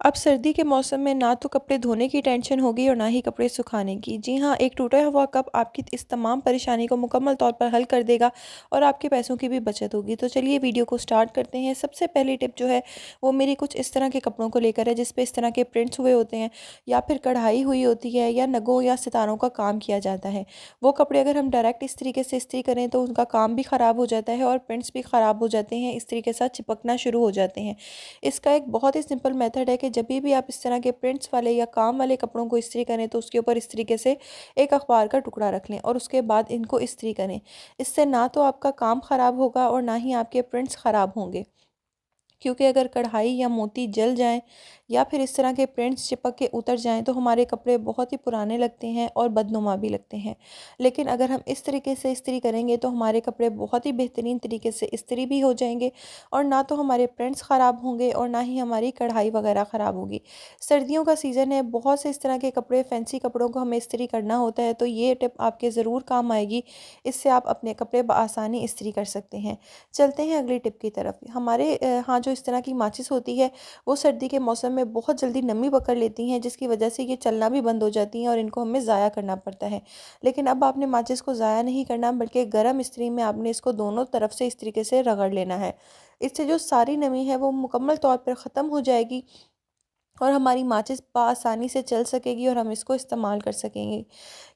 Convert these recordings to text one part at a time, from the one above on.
अब सर्दी के मौसम में ना तो कपड़े धोने की टेंशन होगी और ना ही कपड़े सुखाने की। जी हाँ, एक टूटा हुआ कप आपकी इस तमाम परेशानी को मुकम्मल तौर पर हल कर देगा और आपके पैसों की भी बचत होगी। तो चलिए वीडियो को स्टार्ट करते हैं। सबसे पहली टिप जो है वो मेरी कुछ इस तरह के कपड़ों को लेकर है जिस पे इस तरह के प्रिंट्स हुए होते हैं या फिर कढ़ाई हुई होती है या नगों या सितारों का काम किया जाता है। वो कपड़े अगर हम डायरेक्ट इस तरीके से इस्त्री करें तो उनका काम भी ख़राब हो जाता है और प्रिंट्स भी ख़राब हो जाते हैं, इस्त्री के साथ चिपकना शुरू हो जाते हैं। इसका एक बहुत ही सिंपल मेथड है कि जब भी आप इस तरह के प्रिंट्स वाले या काम वाले कपड़ों को इस्त्री करें तो उसके ऊपर इस तरीके से एक अखबार का टुकड़ा रख लें और उसके बाद इनको इस्त्री करें। इससे ना तो आपका काम ख़राब होगा और ना ही आपके प्रिंट्स ख़राब होंगे, क्योंकि अगर कढ़ाई या मोती जल जाएँ या फिर इस तरह के प्रिंट्स चिपक के उतर जाएँ तो हमारे कपड़े बहुत ही पुराने लगते हैं और बदनुमा भी लगते हैं। लेकिन अगर हम इस तरीके से इस्त्री करेंगे तो हमारे कपड़े बहुत ही बेहतरीन तरीके से इस्त्री भी हो जाएँगे और ना तो हमारे प्रिंट्स ख़राब होंगे और ना ही हमारी कढ़ाई वगैरह ख़राब होगी। सर्दियों का सीज़न है, बहुत से इस तरह के कपड़े, फैंसी कपड़ों को हमें इस्त्री करना होता है, तो ये टिप आपके ज़रूर काम आएगी। इससे आप अपने कपड़े बआसानी इस्त्री कर सकते हैं। चलते हैं अगली टिप की तरफ। हमारे यहाँ जो इस तरह की माचिस होती है वो सर्दी के मौसम में बहुत जल्दी नमी पकड़ लेती हैं, जिसकी वजह से ये चलना भी बंद हो जाती हैं और इनको हमें ज़ाया करना पड़ता है। लेकिन अब आपने माचिस को ज़ाया नहीं करना, बल्कि गर्म इस्त्री में आपने इसको दोनों तरफ से इस तरीके से रगड़ लेना है। इससे जो सारी नमी है वो मुकम्मल तौर पर ख़त्म हो जाएगी और हमारी माचिस बआसानी से चल सकेगी और हम इसको इस्तेमाल कर सकेंगे।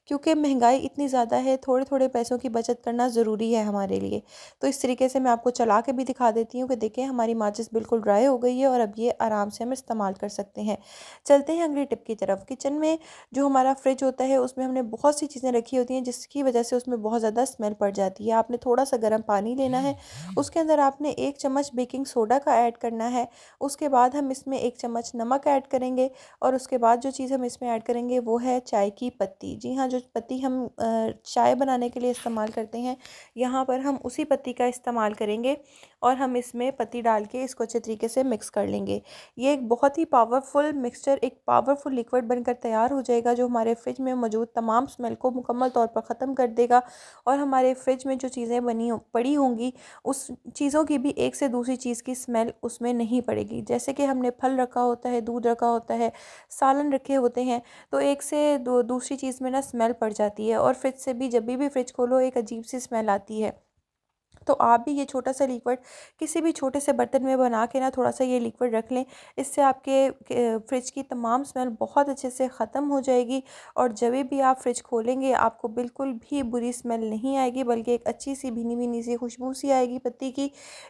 क्योंकि महंगाई इतनी ज़्यादा है, थोड़े-थोड़े पैसों की बचत करना ज़रूरी है हमारे लिए। तो इस तरीके से मैं आपको चला के भी दिखा देती हूँ कि देखिए हमारी माचिस बिल्कुल ड्राई हो गई है और अब ये आराम से हम इस्तेमाल कर सकते हैं। चलते हैं अगली टिप की तरफ। किचन में जो हमारा फ्रिज होता है उसमें हमने बहुत सी चीज़ें रखी होती हैं जिसकी वजह से उसमें बहुत ज़्यादा स्मेल पड़ जाती है। आपने थोड़ा-सा गर्म पानी लेना है, उसके अंदर आपने 1 चम्मच बेकिंग सोडा का ऐड करना है, उसके बाद हम इसमें 1 चम्मच नमक ऐड करेंगे और उसके बाद जो चीज़ हम इसमें ऐड करेंगे वो है चाय की पत्ती। जी हाँ, जो पत्ती हम चाय बनाने के लिए इस्तेमाल करते हैं, यहाँ पर हम उसी पत्ती का इस्तेमाल करेंगे और हम इसमें पत्ती डाल के इसको अच्छे तरीके से मिक्स कर लेंगे। ये एक बहुत ही पावरफुल मिक्सचर, एक पावरफुल लिक्विड बनकर तैयार हो जाएगा जो हमारे फ्रिज में मौजूद तमाम स्मेल को मुकम्मल तौर पर ख़त्म कर देगा और हमारे फ्रिज में जो चीज़ें पड़ी होंगी उस चीज़ों की भी एक से दूसरी चीज़ की स्मेल उसमें नहीं पड़ेगी। जैसे कि हमने फल रखा होता है, दूध रखा होता है, सालन रखे होते हैं, तो एक से दूसरी चीज़ में ना स्मेल पड़ जाती है और फ्रिज से भी जब भी फ्रिज खोलो एक अजीब सी स्मेल आती है। तो आप भी ये छोटा सा लिक्विड किसी भी छोटे से बर्तन में बना के ना थोड़ा सा ये लिक्विड रख लें। इससे आपके फ्रिज की तमाम स्मेल बहुत अच्छे से ख़त्म हो जाएगी और जब भी आप फ्रिज खोलेंगे आपको बिल्कुल भी बुरी स्मेल नहीं आएगी, बल्कि एक अच्छी सी भीनी भीनी सी खुशबू सी आएगी पत्ती की,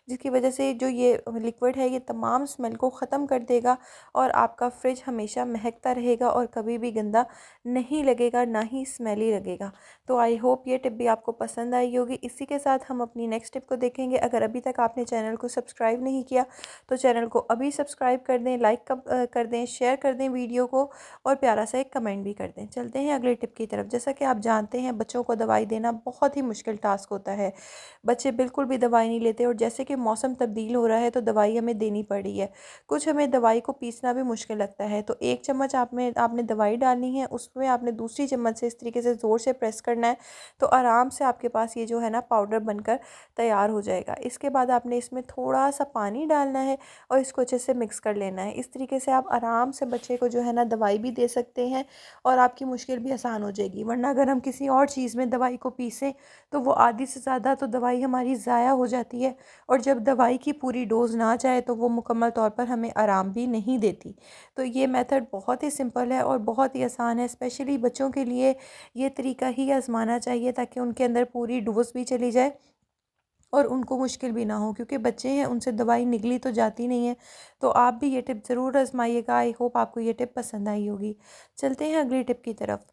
जिसकी वजह से जो ये लिक्विड है ये तमाम स्मेल को ख़त्म कर देगा और आपका फ्रिज हमेशा महकता रहेगा और कभी भी गंदा नहीं लगेगा, ना ही स्मेली लगेगा। तो आई होप ये टिप भी आपको पसंद आई होगी। इसी के साथ हम अपनी नेक्स्ट टिप को देखेंगे। अगर अभी तक आपने चैनल को सब्सक्राइब नहीं किया तो चैनल को अभी सब्सक्राइब कर दें, लाइक कर दें, शेयर कर दें वीडियो को और प्यारा सा एक कमेंट भी कर दें। चलते हैं अगली टिप की तरफ। जैसा कि आप जानते हैं बच्चों को दवाई देना बहुत ही मुश्किल टास्क होता है। बच्चे बिल्कुल भी दवाई नहीं लेते और जैसे कि मौसम तब्दील हो रहा है तो दवाई हमें देनी पड़ रही है। कुछ हमें दवाई को पीसना भी मुश्किल लगता है। तो 1 चम्मच आपने दवाई डालनी है, उसमें आपने दूसरी चम्मच से इस तरीके से ज़ोर से प्रेस करना है, तो आराम से आपके पास ये जो है ना पाउडर बनकर तैयार हो जाएगा। इसके बाद आपने इसमें थोड़ा-सा पानी डालना है और इसको अच्छे से मिक्स कर लेना है। इस तरीके से आप आराम से बच्चे को जो है ना दवाई भी दे सकते हैं और आपकी मुश्किल भी आसान हो जाएगी। वरना अगर हम किसी और चीज़ में दवाई को पीसें तो वो आधी से ज़्यादा तो दवाई हमारी ज़ाया हो जाती है और जब दवाई की पूरी डोज़ ना जाए तो वो मुकम्मल तौर पर हमें आराम भी नहीं देती। तो ये मेथड बहुत ही सिंपल है और बहुत ही आसान है। स्पेशली बच्चों के लिए ये तरीका ही आज़माना चाहिए ताकि उनके अंदर पूरी डोज़ भी चली जाए और उनको मुश्किल भी ना हो, क्योंकि बच्चे हैं उनसे दवाई निगली तो जाती नहीं है। तो आप भी ये टिप ज़रूर आज़माइएगा। आई होप आपको ये टिप पसंद आई होगी। चलते हैं अगली टिप की तरफ।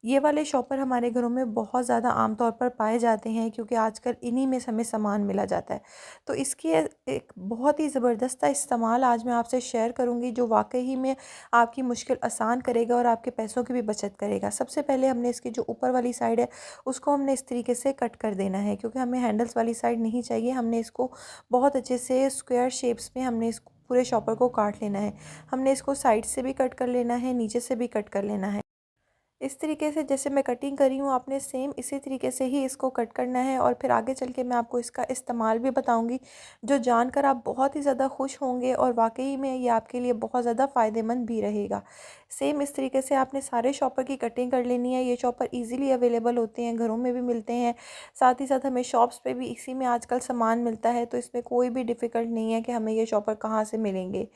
ये वाले शॉपर हमारे घरों में बहुत ज़्यादा आम तौर पर पाए जाते हैं क्योंकि आजकल इन्हीं में हमें सामान मिला जाता है। तो इसकी एक बहुत ही ज़बरदस्त इस्तेमाल आज मैं आपसे शेयर करूँगी जो वाक़ई ही में आपकी मुश्किल आसान करेगा और आपके पैसों की भी बचत करेगा। सबसे पहले हमने इसकी जो ऊपर वाली साइड है उसको हमने इस तरीके से कट कर देना है, क्योंकि हमें हैंडल्स वाली साइड नहीं चाहिए। हमने इसको बहुत अच्छे से स्क्वायर शेप्स में हमने इसको पूरे शॉपर को काट लेना है। हमने इसको साइड से भी कट कर लेना है, नीचे से भी कट कर लेना है। इस तरीके से जैसे मैं कटिंग कर रही हूँ, आपने सेम इसी तरीके से ही इसको कट करना है और फिर आगे चल के मैं आपको इसका इस्तेमाल भी बताऊँगी, जो जानकर आप बहुत ही ज़्यादा खुश होंगे और वाक़ई में ये आपके लिए बहुत ज़्यादा फ़ायदेमंद भी रहेगा। सेम इस तरीके से आपने सारे चॉपर की कटिंग कर लेनी है। ये चॉपर ईज़िली अवेलेबल होते हैं, घरों में भी मिलते हैं, साथ ही साथ हमें शॉप्स पे भी इसी में आजकल सामान मिलता है, तो इसमें कोई भी डिफ़िकल्ट नहीं है कि हमें ये चॉपर कहाँ से मिलेंगे।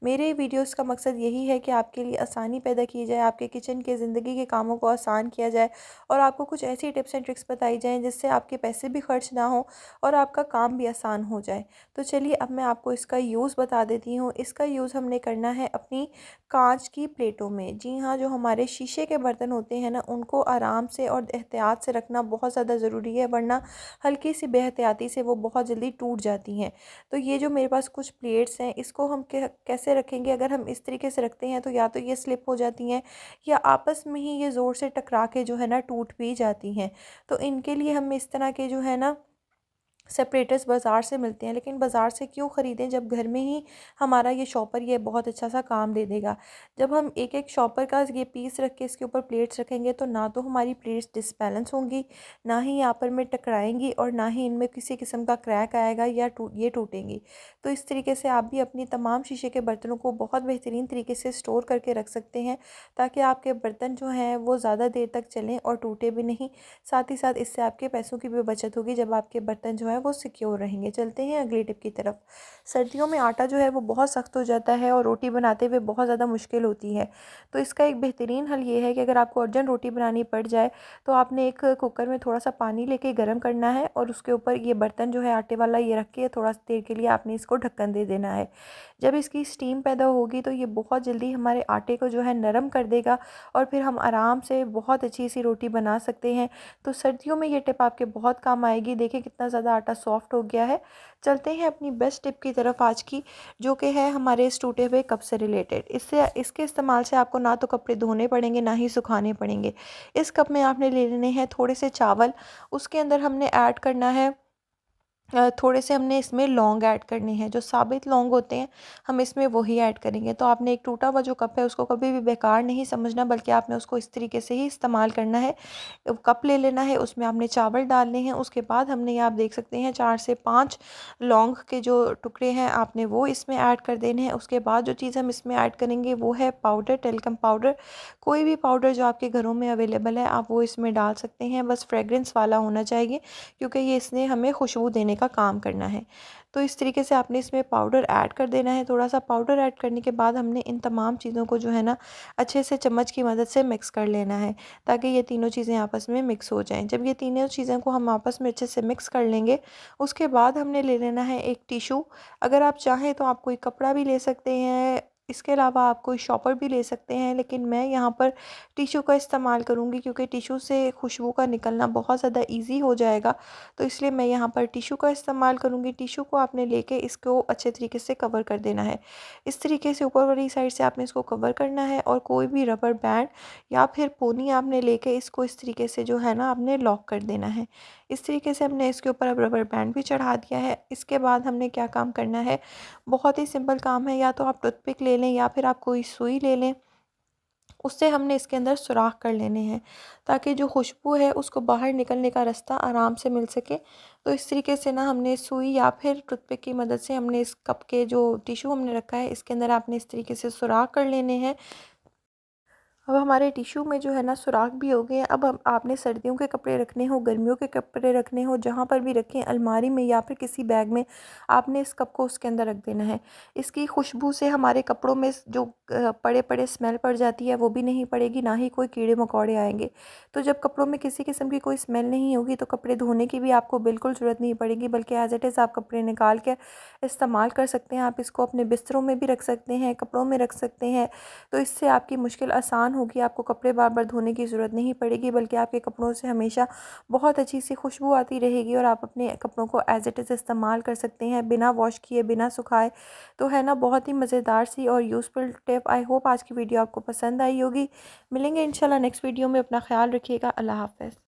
मेरे वीडियोस का मकसद यही है कि आपके लिए आसानी पैदा की जाए, आपके किचन के ज़िंदगी के कामों को आसान किया जाए और आपको कुछ ऐसी टिप्स एंड ट्रिक्स बताई जाएँ जिससे आपके पैसे भी खर्च ना हो और आपका काम भी आसान हो जाए। तो चलिए अब मैं आपको इसका यूज़ बता देती हूँ। इसका यूज़ हमने करना है अपनी कांच की प्लेटों में। जी हाँ, जो हमारे शीशे के बर्तन होते हैं ना, उनको आराम से और एहतियात से रखना बहुत ज़्यादा ज़रूरी है, वरना हल्की सी बेहतियाती से वो बहुत जल्दी टूट जाती हैं। तो ये जो मेरे पास कुछ प्लेट्स हैं, इसको हम कैसे रखेंगे? अगर हम इस तरीके से रखते हैं तो या तो ये स्लिप हो जाती हैं या आपस में ही ये ज़ोर से टकरा के जो है ना टूट भी जाती हैं। तो इनके लिए हमें इस तरह के जो है ना सेपरेटर्स बाज़ार से मिलते हैं, लेकिन बाज़ार से क्यों ख़रीदें जब घर में ही हमारा ये शॉपर ये बहुत अच्छा सा काम दे देगा। जब हम एक एक शॉपर का ये पीस रख के इसके ऊपर प्लेट्स रखेंगे तो ना तो हमारी प्लेट्स डिसबैलेंस होंगी, ना ही यहाँ पर में टकराएंगी और ना ही इनमें किसी किस्म का क्रैक आएगा या ये टूटेंगी। तो इस तरीके से आप भी अपनी तमाम शीशे के बर्तनों को बहुत बेहतरीन तरीके से स्टोर करके रख सकते हैं, ताकि आपके बर्तन जो हैं वो ज़्यादा देर तक चलें और टूटे भी नहीं। साथ ही साथ इससे आपके पैसों की भी बचत होगी जब आपके बर्तन जो है वो सिक्योर रहेंगे। चलते हैं अगली टिप की तरफ। सर्दियों में आटा जो है वो बहुत सख्त हो जाता है और रोटी बनाते हुए बहुत ज़्यादा मुश्किल होती है। तो इसका एक बेहतरीन हल ये है कि अगर आपको अर्जेंट रोटी बनानी पड़ जाए तो आपने एक कुकर में थोड़ा सा पानी लेके गर्म करना है और उसके ऊपर ये बर्तन जो है आटे वाला ये रख के थोड़ा सा देर के लिए आपने इसको ढक्कन दे देना है। जब इसकी स्टीम पैदा होगी तो ये बहुत जल्दी हमारे आटे को जो है नरम कर देगा और फिर हम आराम से बहुत अच्छी सी रोटी बना सकते हैं। तो सर्दियों में ये टिप आपके बहुत काम आएगी। देखिए कितना ज़्यादा आटा सॉफ्ट हो गया है। चलते हैं अपनी बेस्ट टिप की तरफ आज की, जो कि है हमारे इस टूटे हुए कप से रिलेटेड। इससे इसके इस्तेमाल से आपको ना तो कपड़े धोने पड़ेंगे ना ही सुखाने पड़ेंगे। इस कप में आपने ले लेने हैं थोड़े से चावल, उसके अंदर हमने ऐड करना है थोड़े से हमने इसमें लौंग ऐड करने हैं, जो साबित लौंग होते हैं हम इसमें वही ऐड करेंगे। तो आपने एक टूटा हुआ जो कप है उसको कभी भी बेकार नहीं समझना, बल्कि आपने उसको इस तरीके से ही इस्तेमाल करना है। कप ले लेना है, उसमें आपने चावल डालने हैं, उसके बाद हमने ये आप देख सकते हैं 4 से 5 लौंग के जो टुकड़े हैं आपने वो इसमें ऐड कर देने हैं। उसके बाद जो चीज़ हम इसमें ऐड करेंगे वो है पाउडर, टेल्कम पाउडर। कोई भी पाउडर जो आपके घरों में अवेलेबल है आप वो इसमें डाल सकते हैं, बस फ्रेगरेंस वाला होना चाहिए, क्योंकि ये इसने हमें खुशबू देने का काम करना है। तो इस तरीके से आपने इसमें पाउडर ऐड कर देना है। थोड़ा सा पाउडर ऐड करने के बाद हमने इन तमाम चीज़ों को जो है ना अच्छे से चम्मच की मदद से मिक्स कर लेना है, ताकि ये तीनों चीज़ें आपस में मिक्स हो जाएं। जब ये तीनों चीज़ों को हम आपस में अच्छे से मिक्स कर लेंगे, उसके बाद हमने ले लेना है एक टिशू। अगर आप चाहें तो आप कोई कपड़ा भी ले सकते हैं, इसके अलावा आप कोई शॉपर भी ले सकते हैं, लेकिन मैं यहाँ पर टिशू का इस्तेमाल करूँगी, क्योंकि टिशू से खुशबू का निकलना बहुत ज़्यादा ईजी हो जाएगा। तो इसलिए मैं यहाँ पर टिशू का इस्तेमाल करूँगी। टिशू को आपने लेके इसको अच्छे तरीके से कवर कर देना है। इस तरीके से ऊपर वाली साइड से आपने इसको कवर करना है और कोई भी रबर बैंड या फिर पोनी आपने लेके इसको इस तरीके से जो है ना आपने लॉक कर देना है। इस तरीके से हमने इसके ऊपर अब रबर बैंड भी चढ़ा दिया है। इसके बाद हमने क्या काम करना है, बहुत ही सिंपल काम है। या तो आप टूथपिक ले लें या फिर आप कोई सुई ले लें, उससे हमने इसके अंदर सुराख कर लेने हैं, ताकि जो खुशबू है उसको बाहर निकलने का रास्ता आराम से मिल सके। तो इस तरीके से ना हमने सुई या फिर टूथपिक की मदद से हमने इस कप के जो टिश्यू हमने रखा है इसके अंदर आपने इस तरीके से सुराख कर लेने हैं। अब हमारे टिश्यू में जो है ना सुराख भी हो गए हैं। अब हम आपने सर्दियों के कपड़े रखने हो, गर्मियों के कपड़े रखने हो, जहाँ पर भी रखें, अलमारी में या फिर किसी बैग में, आपने इस कप को उसके अंदर रख देना है। इसकी खुशबू से हमारे कपड़ों में जो पड़े पड़े स्मेल पड़ जाती है वो भी नहीं पड़ेगी, ना ही कोई कीड़े मकोड़े आएंगे। तो जब कपड़ों में किसी किस्म की कोई स्मेल नहीं होगी तो कपड़े धोने की भी आपको बिल्कुल ज़रूरत नहीं पड़ेगी, बल्कि एज इट इज़ आप कपड़े निकाल के इस्तेमाल कर सकते हैं। आप इसको अपने बिस्तरों में भी रख सकते हैं, कपड़ों में रख सकते हैं। तो इससे आपकी मुश्किल आसान होगी, आपको कपड़े बार बार धोने की ज़रूरत नहीं पड़ेगी, बल्कि आपके कपड़ों से हमेशा बहुत अच्छी सी खुशबू आती रहेगी और आप अपने कपड़ों को एज इट इज़ इस्तेमाल कर सकते हैं बिना वॉश किए, बिना सुखाए। तो है ना बहुत ही मज़ेदार सी और यूज़फुल टिप। आई होप आज की वीडियो आपको पसंद आई होगी। मिलेंगे इंशाल्लाह नेक्स्ट वीडियो में। अपना ख्याल रखिएगा। अल्लाह हाफ़िज़।